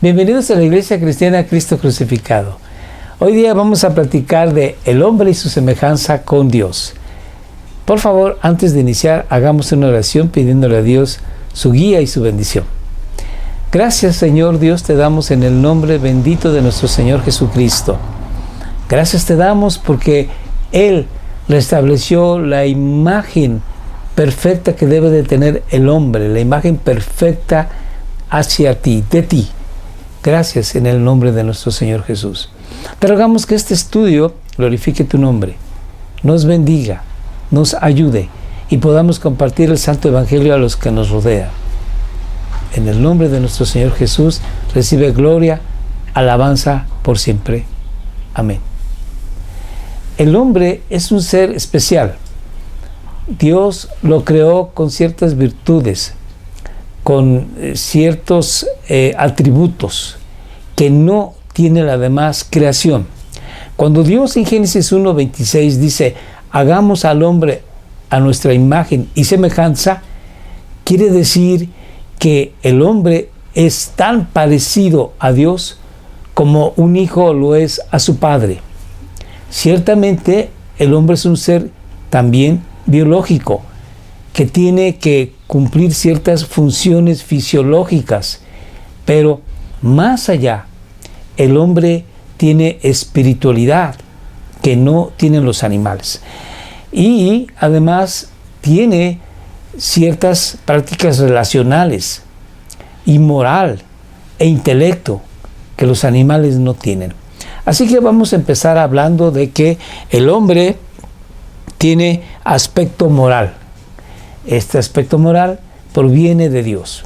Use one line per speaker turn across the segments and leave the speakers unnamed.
Bienvenidos a la Iglesia Cristiana Cristo Crucificado. Hoy día vamos a platicar de el hombre y su semejanza con Dios. Por favor, antes de iniciar, hagamos una oración pidiéndole a Dios su guía y su bendición. Gracias, Señor Dios, te damos en el nombre bendito de nuestro Señor Jesucristo. Gracias te damos porque Él restableció la imagen perfecta que debe de tener el hombre, la imagen perfecta hacia ti, de ti. Gracias en el nombre de nuestro Señor Jesús. Te rogamos que este estudio glorifique tu nombre, nos bendiga, nos ayude y podamos compartir el Santo Evangelio a los que nos rodean. En el nombre de nuestro Señor Jesús, recibe gloria, alabanza por siempre. Amén. El hombre es un ser especial. Dios lo creó con ciertas virtudes, con ciertos atributos que no tiene la demás creación. Cuando Dios en Génesis 1:26 dice, hagamos al hombre a nuestra imagen y semejanza, quiere decir que el hombre es tan parecido a Dios como un hijo lo es a su padre. Ciertamente el hombre es un ser también biológico que tiene que cumplir ciertas funciones fisiológicas, pero más allá, el hombre tiene espiritualidad que no tienen los animales y además tiene ciertas prácticas relacionales y moral e intelecto que los animales no tienen. Así que vamos a empezar hablando de que el hombre tiene aspecto moral. Este aspecto moral proviene de Dios.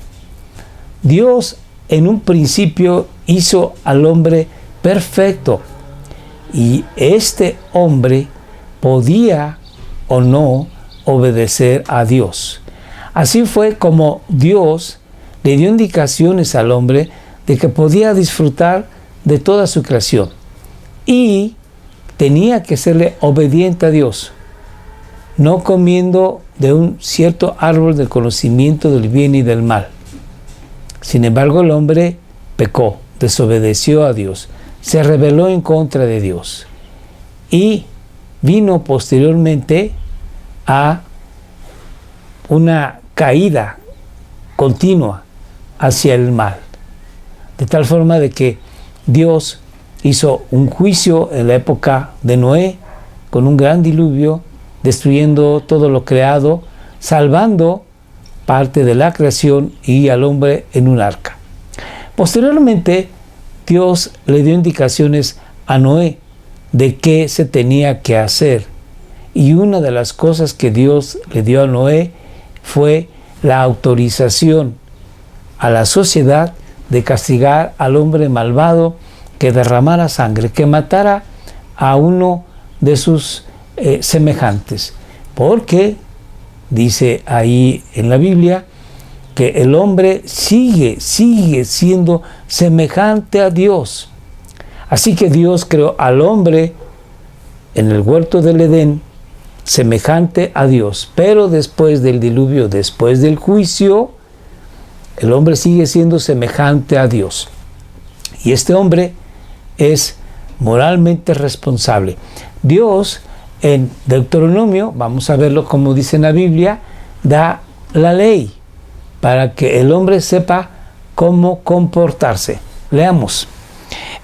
Dios en un principio hizo al hombre perfecto y este hombre podía o no obedecer a Dios. Así fue como Dios le dio indicaciones al hombre de que podía disfrutar de toda su creación y tenía que serle obediente a Dios, no comiendo de un cierto árbol del conocimiento del bien y del mal. Sin embargo, el hombre pecó, desobedeció a Dios, se rebeló en contra de Dios y vino posteriormente a una caída continua hacia el mal, de tal forma de que Dios hizo un juicio en la época de Noé con un gran diluvio, destruyendo todo lo creado, salvando parte de la creación y al hombre en un arca. Posteriormente, Dios le dio indicaciones a Noé de qué se tenía que hacer. Y una de las cosas que Dios le dio a Noé fue la autorización a la sociedad de castigar al hombre malvado que derramara sangre, que matara a uno de sus semejantes, porque dice ahí en la Biblia que el hombre sigue siendo semejante a Dios. Así que Dios creó al hombre en el huerto del Edén semejante a Dios, pero después del diluvio, después del juicio, el hombre sigue siendo semejante a Dios. Y este hombre es moralmente responsable. Dios en Deuteronomio, vamos a verlo como dice en la Biblia, da la ley para que el hombre sepa cómo comportarse. Leamos.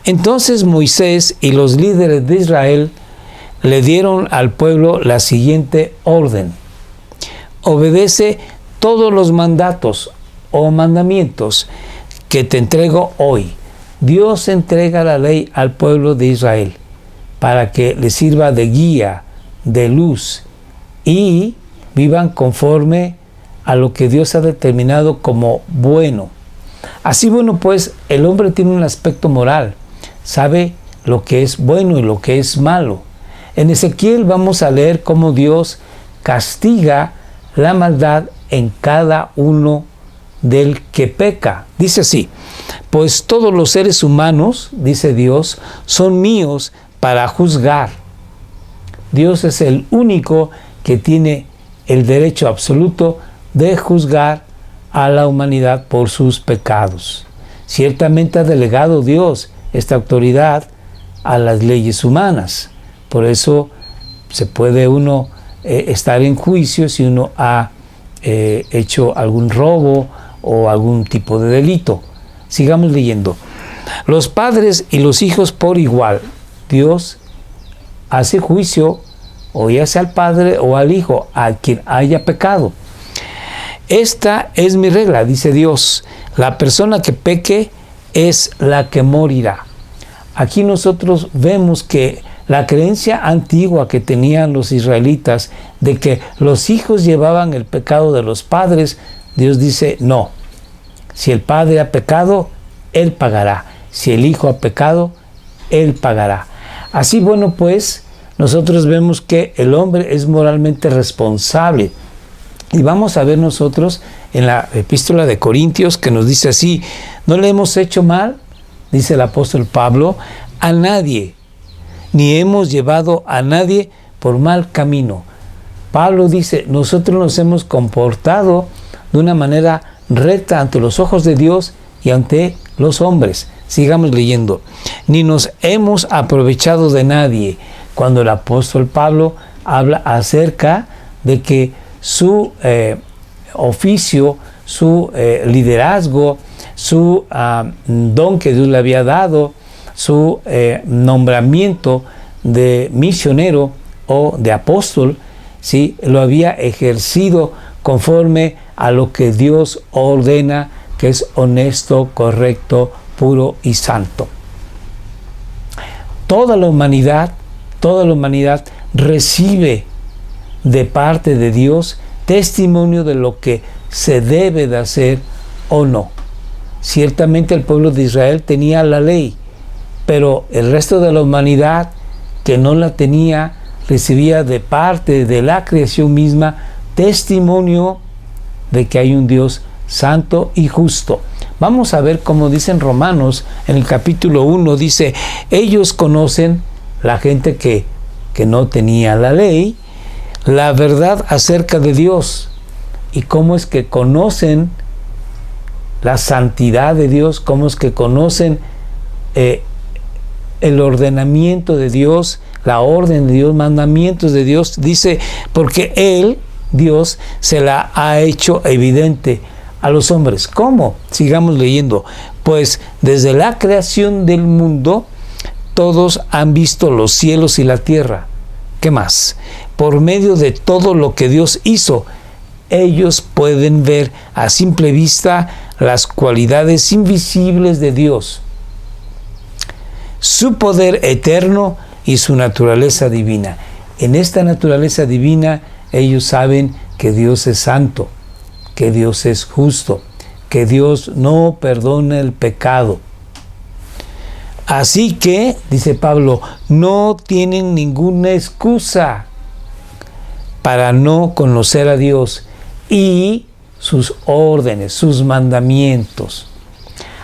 Entonces Moisés y los líderes de Israel le dieron al pueblo la siguiente orden: obedece todos los mandatos o mandamientos que te entrego hoy. Dios entrega la ley al pueblo de Israel para que les sirva de guía, de luz, y vivan conforme a lo que Dios ha determinado como bueno. Así, bueno, pues el hombre tiene un aspecto moral, sabe lo que es bueno y lo que es malo. En Ezequiel vamos a leer cómo Dios castiga la maldad en cada uno del que peca. Dice así: pues todos los seres humanos, dice Dios, son míos para juzgar. Dios es el único que tiene el derecho absoluto de juzgar a la humanidad por sus pecados. Ciertamente ha delegado Dios esta autoridad a las leyes humanas. Por eso se puede uno estar en juicio si uno ha hecho algún robo o algún tipo de delito. Sigamos leyendo. Los padres y los hijos por igual. Dios hace juicio o ya sea al padre o al hijo, a quien haya pecado. Esta es mi regla, dice Dios. La persona que peque es la que morirá. Aquí nosotros vemos que la creencia antigua que tenían los israelitas de que los hijos llevaban el pecado de los padres, Dios dice, no. Si el padre ha pecado, él pagará. Si el hijo ha pecado, él pagará. Así, bueno, pues, nosotros vemos que el hombre es moralmente responsable. Y vamos a ver nosotros en la epístola de Corintios que nos dice así, no le hemos hecho mal, dice el apóstol Pablo, a nadie, ni hemos llevado a nadie por mal camino. Pablo dice, nosotros nos hemos comportado de una manera recta ante los ojos de Dios y ante los hombres. Sigamos leyendo. Ni nos hemos aprovechado de nadie. Cuando el apóstol Pablo habla acerca de que su oficio, su liderazgo, su don que Dios le había dado, su nombramiento de misionero o de apóstol, ¿sí? Lo había ejercido conforme a lo que Dios ordena, que es honesto, correcto, puro y santo. Toda la humanidad recibe de parte de Dios testimonio de lo que se debe de hacer o no. Ciertamente el pueblo de Israel tenía la ley, pero el resto de la humanidad que no la tenía recibía de parte de la creación misma testimonio de que hay un Dios santo y justo. Vamos a ver cómo dice en Romanos, en el capítulo 1, dice, ellos conocen, la gente que no tenía la ley, la verdad acerca de Dios. ¿Y cómo es que conocen la santidad de Dios? ¿Cómo es que conocen el ordenamiento de Dios, la orden de Dios, mandamientos de Dios? Dice, porque Él, Dios, se la ha hecho evidente a los hombres. ¿Cómo? Sigamos leyendo. Pues desde la creación del mundo, todos han visto los cielos y la tierra. ¿Qué más? Por medio de todo lo que Dios hizo, ellos pueden ver a simple vista las cualidades invisibles de Dios, su poder eterno y su naturaleza divina. En esta naturaleza divina, ellos saben que Dios es santo, que Dios es justo, que Dios no perdona el pecado. Así que, dice Pablo, no tienen ninguna excusa para no conocer a Dios y sus órdenes, sus mandamientos.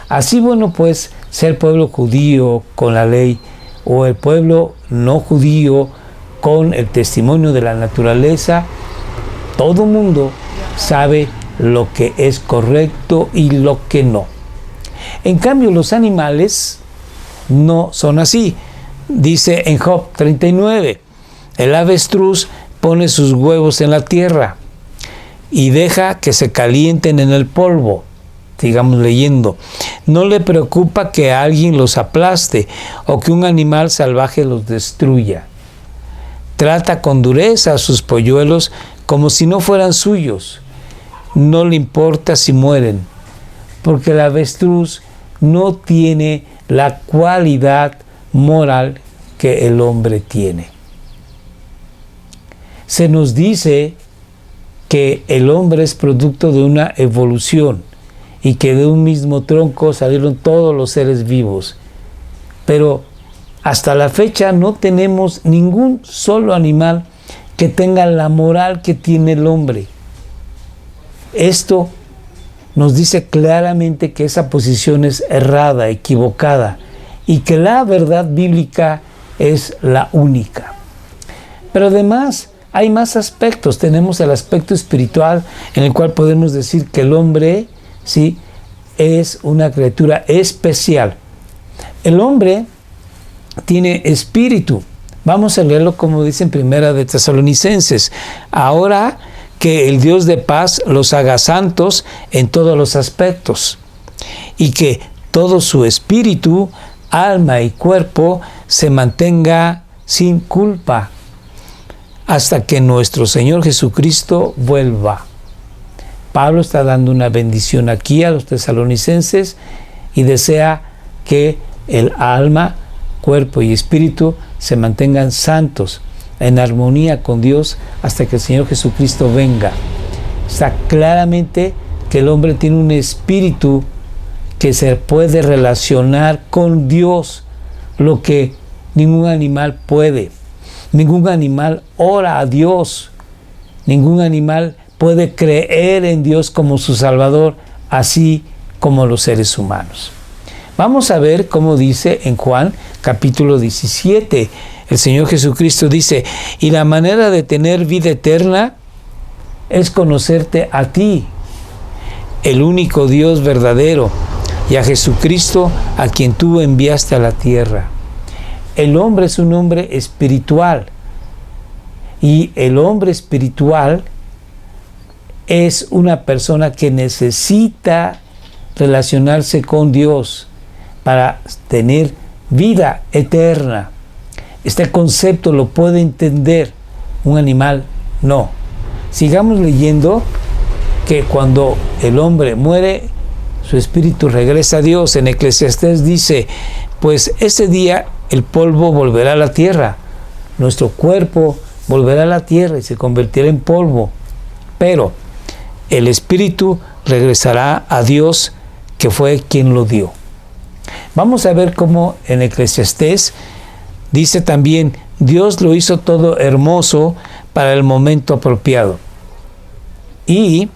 Así, bueno, pues, sea el pueblo judío con la ley o el pueblo no judío con el testimonio de la naturaleza, todo mundo sabe lo que es correcto y lo que no. En cambio, los animales no son así. Dice en Job 39, el avestruz pone sus huevos en la tierra y deja que se calienten en el polvo. Sigamos leyendo. No le preocupa que alguien los aplaste o que un animal salvaje los destruya. Trata con dureza a sus polluelos como si no fueran suyos. No le importa si mueren, porque el avestruz no tiene la cualidad moral que el hombre tiene. Se nos dice que el hombre es producto de una evolución y que de un mismo tronco salieron todos los seres vivos. Pero hasta la fecha no tenemos ningún solo animal que tenga la moral que tiene el hombre. Esto nos dice claramente que esa posición es errada, equivocada, y que la verdad bíblica es la única. Pero además hay más aspectos. Tenemos el aspecto espiritual, en el cual podemos decir que el hombre, ¿sí?, es una criatura especial. El hombre tiene espíritu. Vamos a leerlo como dice en Primera de Tesalonicenses. Ahora que el Dios de paz los haga santos en todos los aspectos, y que todo su espíritu, alma y cuerpo se mantenga sin culpa hasta que nuestro Señor Jesucristo vuelva. Pablo está dando una bendición aquí a los tesalonicenses y desea que el alma, cuerpo y espíritu se mantengan santos, en armonía con Dios, hasta que el Señor Jesucristo venga. Está claramente que el hombre tiene un espíritu que se puede relacionar con Dios, lo que ningún animal puede. Ningún animal ora a Dios. Ningún animal puede creer en Dios como su Salvador, así como los seres humanos. Vamos a ver cómo dice en Juan capítulo 17. El Señor Jesucristo dice: y la manera de tener vida eterna es conocerte a ti, el único Dios verdadero, y a Jesucristo, a quien tú enviaste a la tierra. El hombre es un hombre espiritual, y el hombre espiritual es una persona que necesita relacionarse con Dios para tener vida eterna. Este concepto lo puede entender un animal, no. Sigamos leyendo que cuando el hombre muere, su espíritu regresa a Dios. En Eclesiastés dice: pues ese día el polvo volverá a la tierra, nuestro cuerpo volverá a la tierra y se convertirá en polvo, pero el espíritu regresará a Dios, que fue quien lo dio. Vamos a ver cómo en Eclesiastés dice también: Dios lo hizo todo hermoso para el momento apropiado. Y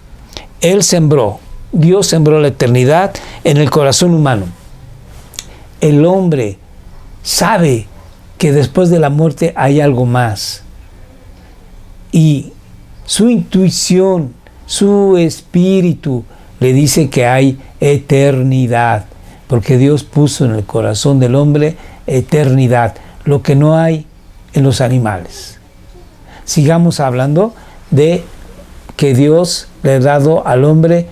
Él sembró, Dios sembró la eternidad en el corazón humano. El hombre sabe que después de la muerte hay algo más. Y su intuición, su espíritu le dice que hay eternidad, porque Dios puso en el corazón del hombre eternidad, lo que no hay en los animales. Sigamos hablando de que Dios le ha dado al hombre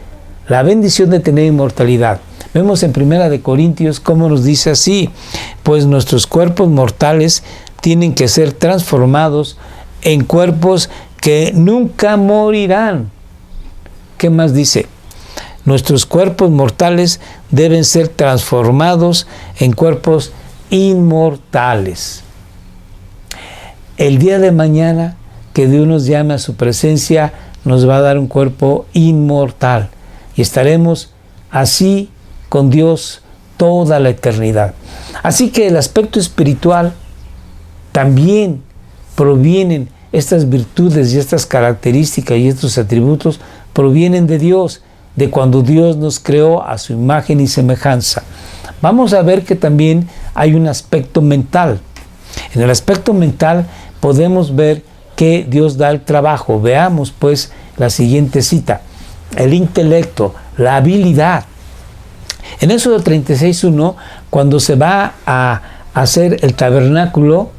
la bendición de tener inmortalidad. Vemos en 1 Corintios cómo nos dice así: pues nuestros cuerpos mortales tienen que ser transformados en cuerpos que nunca morirán. ¿Qué más dice? Nuestros cuerpos mortales deben ser transformados en cuerpos inmortales. El día de mañana, que Dios nos llame a su presencia, nos va a dar un cuerpo inmortal y estaremos así con Dios toda la eternidad. Así que el aspecto espiritual también provienen, estas virtudes y estas características y estos atributos provienen de Dios, de cuando Dios nos creó a su imagen y semejanza. Vamos a ver que también hay un aspecto mental. En el aspecto mental podemos ver que Dios da el trabajo. Veamos pues la siguiente cita: el intelecto, la habilidad. En Éxodo 36:1, cuando se va a hacer el tabernáculo,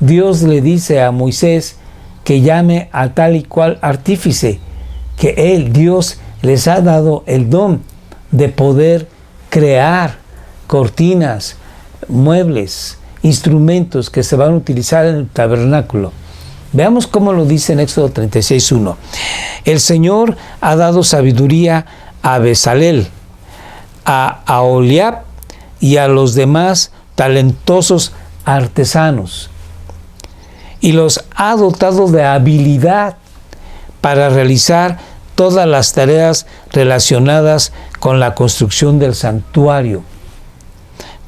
Dios le dice a Moisés que llame a tal y cual artífice, que Él, Dios, les ha dado el don de poder crear cortinas, muebles, instrumentos que se van a utilizar en el tabernáculo. Veamos cómo lo dice en Éxodo 36:1. El Señor ha dado sabiduría a Bezalel, a Aholiab y a los demás talentosos artesanos, y los ha dotado de habilidad para realizar todas las tareas relacionadas con la construcción del santuario,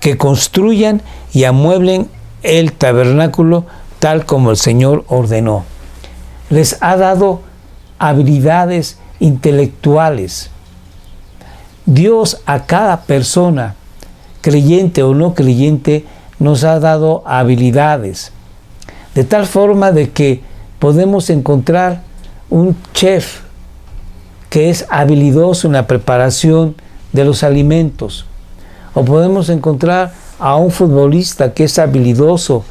que construyan y amueblen el tabernáculo tal como el Señor ordenó. Les ha dado habilidades intelectuales. Dios a cada persona, creyente o no creyente, nos ha dado habilidades, de tal forma de que podemos encontrar un chef que es habilidoso en la preparación de los alimentos. O podemos encontrar a un futbolista que es habilidoso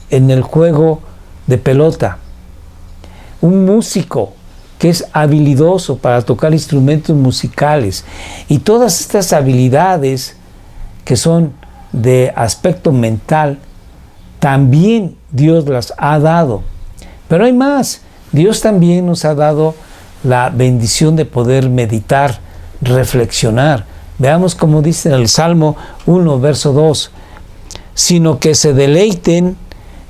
en el juego de pelota. Un músico que es habilidoso para tocar instrumentos musicales. Y todas estas habilidades que son de aspecto mental, también Dios las ha dado. Pero hay más. Dios también nos ha dado la bendición de poder meditar, reflexionar. Veamos cómo dice en el Salmo 1, verso 2. Sino que se deleiten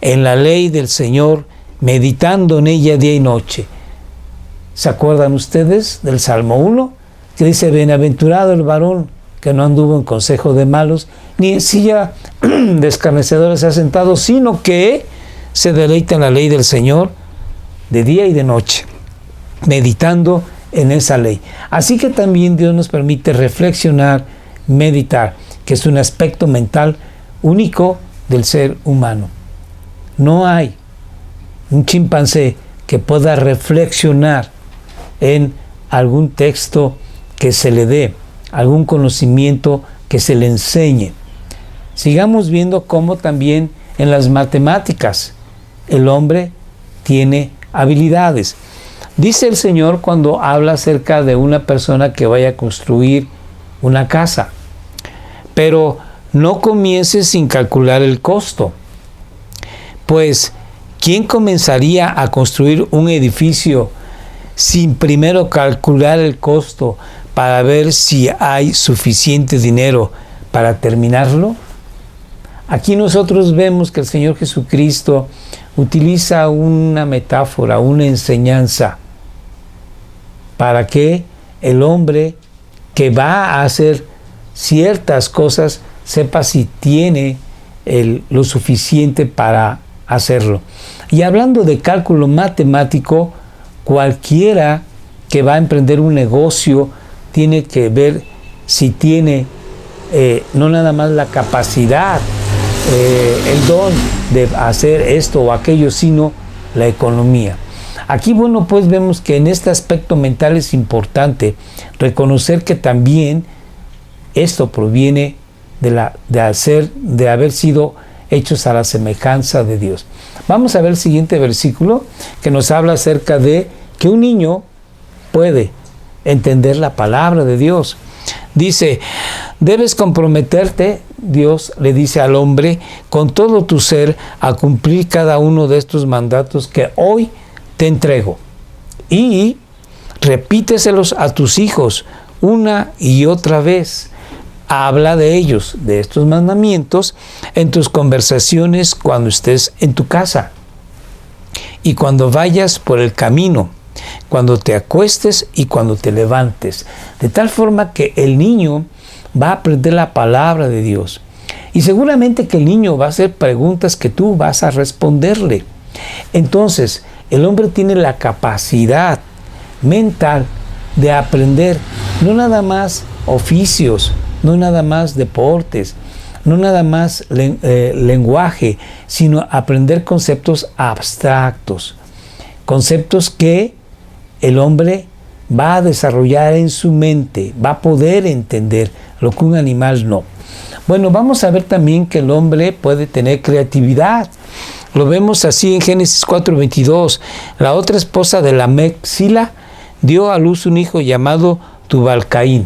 en la ley del Señor, meditando en ella día y noche. ¿Se acuerdan ustedes del Salmo 1? Que dice, bienaventurado el varón que no anduvo en consejo de malos, ni en silla de escarnecedores se ha sentado, sino que se deleita en la ley del Señor de día y de noche, meditando en esa ley. Así que también Dios nos permite reflexionar, meditar, que es un aspecto mental único del ser humano. No hay un chimpancé que pueda reflexionar en algún texto que se le dé, algún conocimiento que se le enseñe. Sigamos viendo cómo también en las matemáticas el hombre tiene habilidades. Dice el Señor cuando habla acerca de una persona que vaya a construir una casa, pero no comiences sin calcular el costo, pues ¿quién comenzaría a construir un edificio sin primero calcular el costo para ver si hay suficiente dinero para terminarlo? Aquí nosotros vemos que el Señor Jesucristo utiliza una metáfora, una enseñanza, para que el hombre que va a hacer ciertas cosas sepa si tiene lo suficiente para hacerlo. Y hablando de cálculo matemático, cualquiera que va a emprender un negocio tiene que ver si tiene no nada más la capacidad, el don de hacer esto o aquello, sino la economía. Aquí, bueno, pues vemos que en este aspecto mental es importante reconocer que también esto proviene de haber sido hechos a la semejanza de Dios. Vamos a ver el siguiente versículo que nos habla acerca de que un niño puede entender la palabra de Dios. Dice, debes comprometerte, Dios le dice al hombre, con todo tu ser a cumplir cada uno de estos mandatos que hoy te entrego. Y repíteselos a tus hijos una y otra vez. Habla de ellos, de estos mandamientos, en tus conversaciones cuando estés en tu casa y cuando vayas por el camino, cuando te acuestes y cuando te levantes. De tal forma que el niño va a aprender la palabra de Dios. Y seguramente que el niño va a hacer preguntas que tú vas a responderle. Entonces, el hombre tiene la capacidad mental de aprender, no nada más oficios, no nada más deportes, no nada más lenguaje, sino aprender conceptos abstractos, conceptos que el hombre va a desarrollar en su mente, va a poder entender lo que un animal no. Bueno, vamos a ver también que el hombre puede tener creatividad. Lo vemos así en Génesis 4:22. La otra esposa de Lamec, Sila, dio a luz un hijo llamado Tubal-Caín.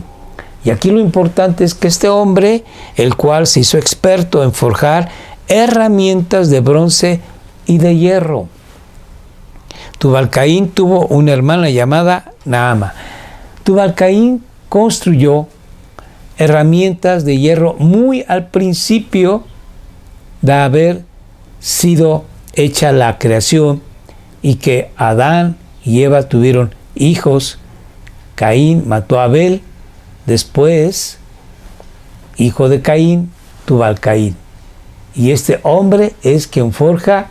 Y aquí lo importante es que este hombre, el cual se hizo experto en forjar herramientas de bronce y de hierro. Tubal-Caín tuvo una hermana llamada Naama. Tubal-Caín construyó herramientas de hierro muy al principio de haber sido hecha la creación y que Adán y Eva tuvieron hijos. Caín mató a Abel, después, hijo de Caín, Tubal-Caín. Y este hombre es quien forja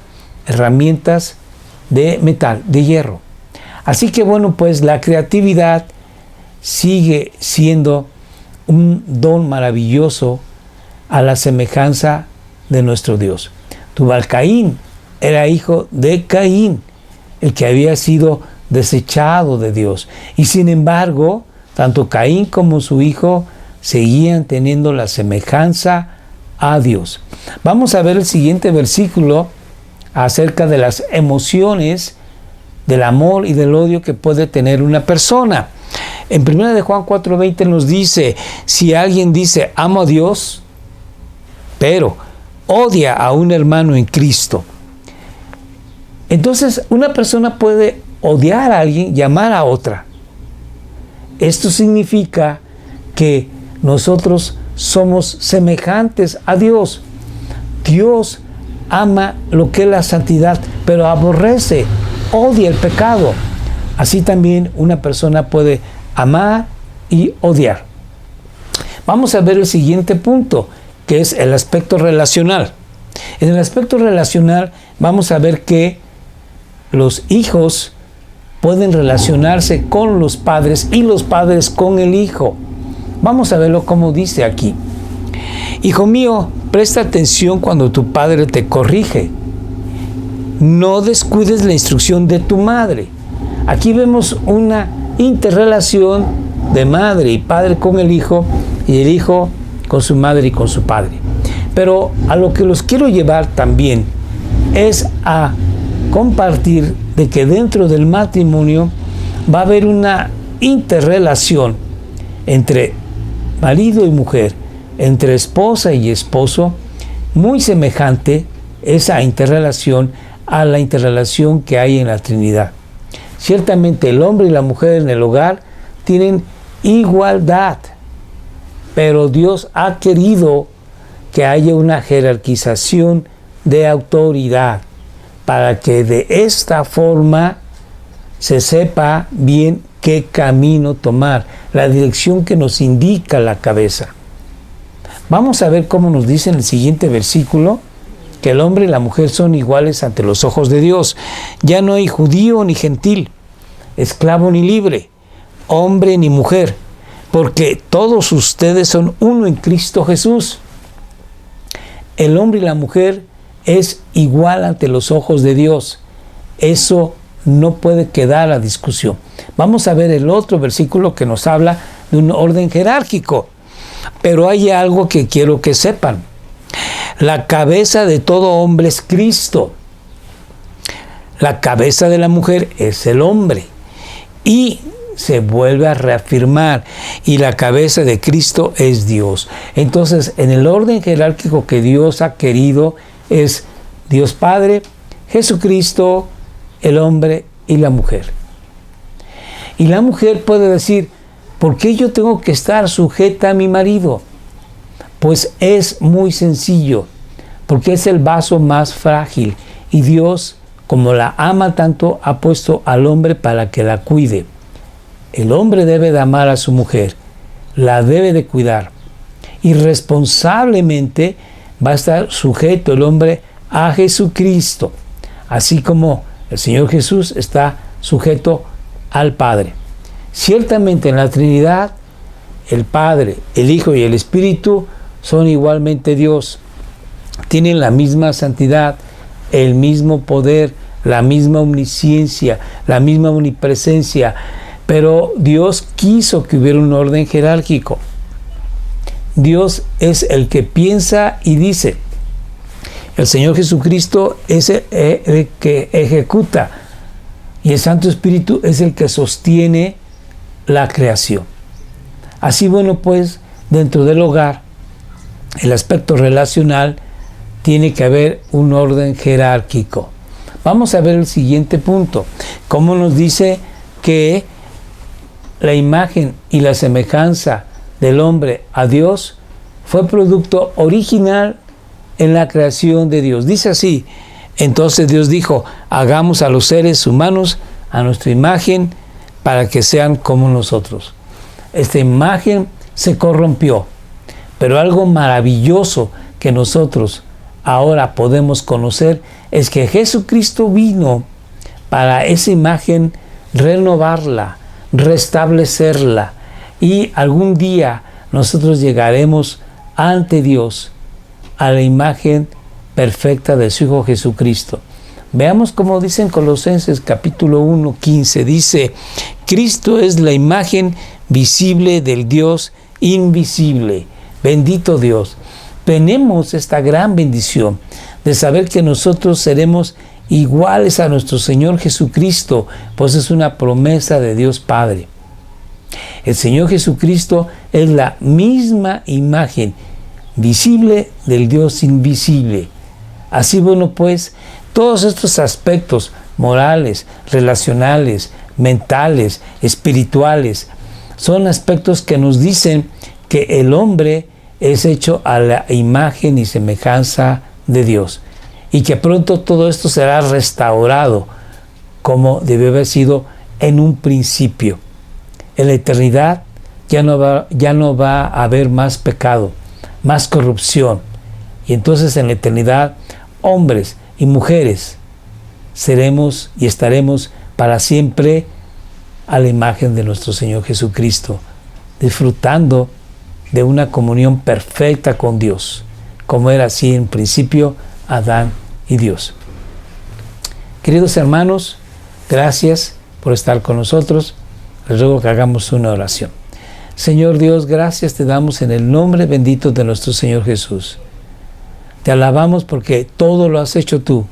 herramientas de metal, de hierro. Así que bueno, pues la creatividad sigue siendo un don maravilloso a la semejanza de nuestro Dios. Tubal-Caín era hijo de Caín, el que había sido desechado de Dios. Y sin embargo, tanto Caín como su hijo seguían teniendo la semejanza a Dios. Vamos a ver el siguiente versículo acerca de las emociones, del amor y del odio que puede tener una persona. En 1 de Juan 4:20 nos dice, si alguien dice, amo a Dios, pero odia a un hermano en Cristo. Entonces, una persona puede odiar a alguien y amar a otra. Esto significa que nosotros somos semejantes a Dios. Dios ama lo que es la santidad, pero aborrece, odia el pecado. Así también una persona puede amar y odiar. Vamos a ver el siguiente punto, que es el aspecto relacional. En el aspecto relacional vamos a ver que los hijos pueden relacionarse con los padres y los padres con el hijo. Vamos a verlo como dice aquí. Hijo mío, presta atención cuando tu padre te corrige. No descuides la instrucción de tu madre. Aquí vemos una interrelación de madre y padre con el hijo y el hijo con su madre y con su padre. Pero a lo que los quiero llevar también es a compartir de que dentro del matrimonio va a haber una interrelación entre marido y mujer, entre esposa y esposo, muy semejante esa interrelación a la interrelación que hay en la Trinidad. Ciertamente el hombre y la mujer en el hogar tienen igualdad, pero Dios ha querido que haya una jerarquización de autoridad para que de esta forma se sepa bien qué camino tomar, la dirección que nos indica la cabeza. Vamos a ver cómo nos dice en el siguiente versículo que el hombre y la mujer son iguales ante los ojos de Dios. Ya no hay judío ni gentil, esclavo ni libre, hombre ni mujer, porque todos ustedes son uno en Cristo Jesús. El hombre y la mujer es igual ante los ojos de Dios. Eso no puede quedar a discusión. Vamos a ver el otro versículo que nos habla de un orden jerárquico. Pero hay algo que quiero que sepan. La cabeza de todo hombre es Cristo. La cabeza de la mujer es el hombre. Y se vuelve a reafirmar. Y la cabeza de Cristo es Dios. Entonces, en el orden jerárquico que Dios ha querido es Dios Padre, Jesucristo, el hombre y la mujer. Y la mujer puede decir, ¿por qué yo tengo que estar sujeta a mi marido? Pues es muy sencillo, porque es el vaso más frágil y Dios, como la ama tanto, ha puesto al hombre para que la cuide. El hombre debe de amar a su mujer, la debe de cuidar y responsablemente va a estar sujeto el hombre a Jesucristo, así como el Señor Jesús está sujeto al Padre. Ciertamente en la Trinidad, el Padre, el Hijo y el Espíritu son igualmente Dios. Tienen la misma santidad, el mismo poder, la misma omnisciencia, la misma omnipresencia. Pero Dios quiso que hubiera un orden jerárquico. Dios es el que piensa y dice. El Señor Jesucristo es el que ejecuta. Y el Santo Espíritu es el que sostiene la creación. Así, bueno, pues, dentro del hogar, el aspecto relacional, tiene que haber un orden jerárquico. Vamos a ver el siguiente punto. Cómo nos dice que la imagen y la semejanza del hombre a Dios fue producto original en la creación de Dios. Dice así, entonces Dios dijo, hagamos a los seres humanos a nuestra imagen para que sean como nosotros. Esta imagen se corrompió, pero algo maravilloso que nosotros ahora podemos conocer es que Jesucristo vino para esa imagen renovarla, restablecerla, y algún día nosotros llegaremos ante Dios a la imagen perfecta de su Hijo Jesucristo. Veamos cómo dice en Colosenses capítulo 1, 15, dice, Cristo es la imagen visible del Dios invisible. Bendito Dios. Tenemos esta gran bendición de saber que nosotros seremos iguales a nuestro Señor Jesucristo, pues es una promesa de Dios Padre. El Señor Jesucristo es la misma imagen visible del Dios invisible. Así, bueno, pues, todos estos aspectos morales, relacionales, mentales, espirituales, son aspectos que nos dicen que el hombre es hecho a la imagen y semejanza de Dios, y que pronto todo esto será restaurado como debe haber sido en un principio. En la eternidad ya no va a haber más pecado, más corrupción, y entonces en la eternidad hombres y mujeres seremos y estaremos para siempre a la imagen de nuestro Señor Jesucristo, disfrutando de una comunión perfecta con Dios, como era así en principio Adán y Dios. Queridos hermanos, gracias por estar con nosotros. Les ruego que hagamos una oración. Señor Dios, gracias te damos en el nombre bendito de nuestro Señor Jesús. Te alabamos porque todo lo has hecho tú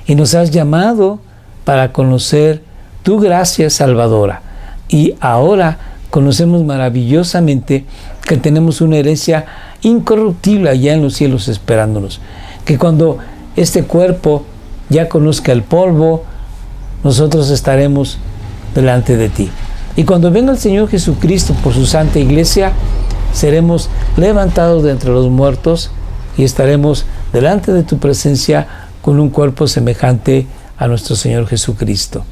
y nos has llamado para conocer tu gracia salvadora. Y ahora conocemos maravillosamente que tenemos una herencia incorruptible allá en los cielos esperándonos. Que cuando este cuerpo ya conozca el polvo, nosotros estaremos delante de ti. Y cuando venga el Señor Jesucristo por su santa iglesia, seremos levantados de entre los muertos y estaremos delante de tu presencia con un cuerpo semejante a nuestro Señor Jesucristo.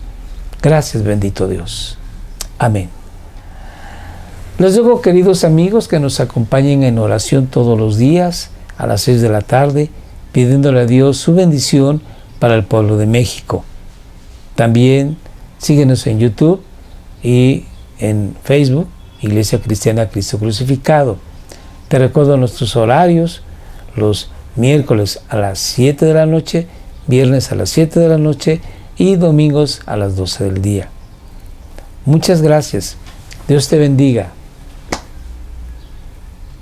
Gracias, bendito Dios. Amén. Les ruego, queridos amigos, que nos acompañen en oración todos los días a las 6 de la tarde, pidiéndole a Dios su bendición para el pueblo de México. También síguenos en YouTube y en Facebook, Iglesia Cristiana Cristo Crucificado. Te recuerdo nuestros horarios: los miércoles a las 7 de la noche, viernes a las 7 de la noche y domingos a las 12 del día. Muchas gracias. Dios te bendiga.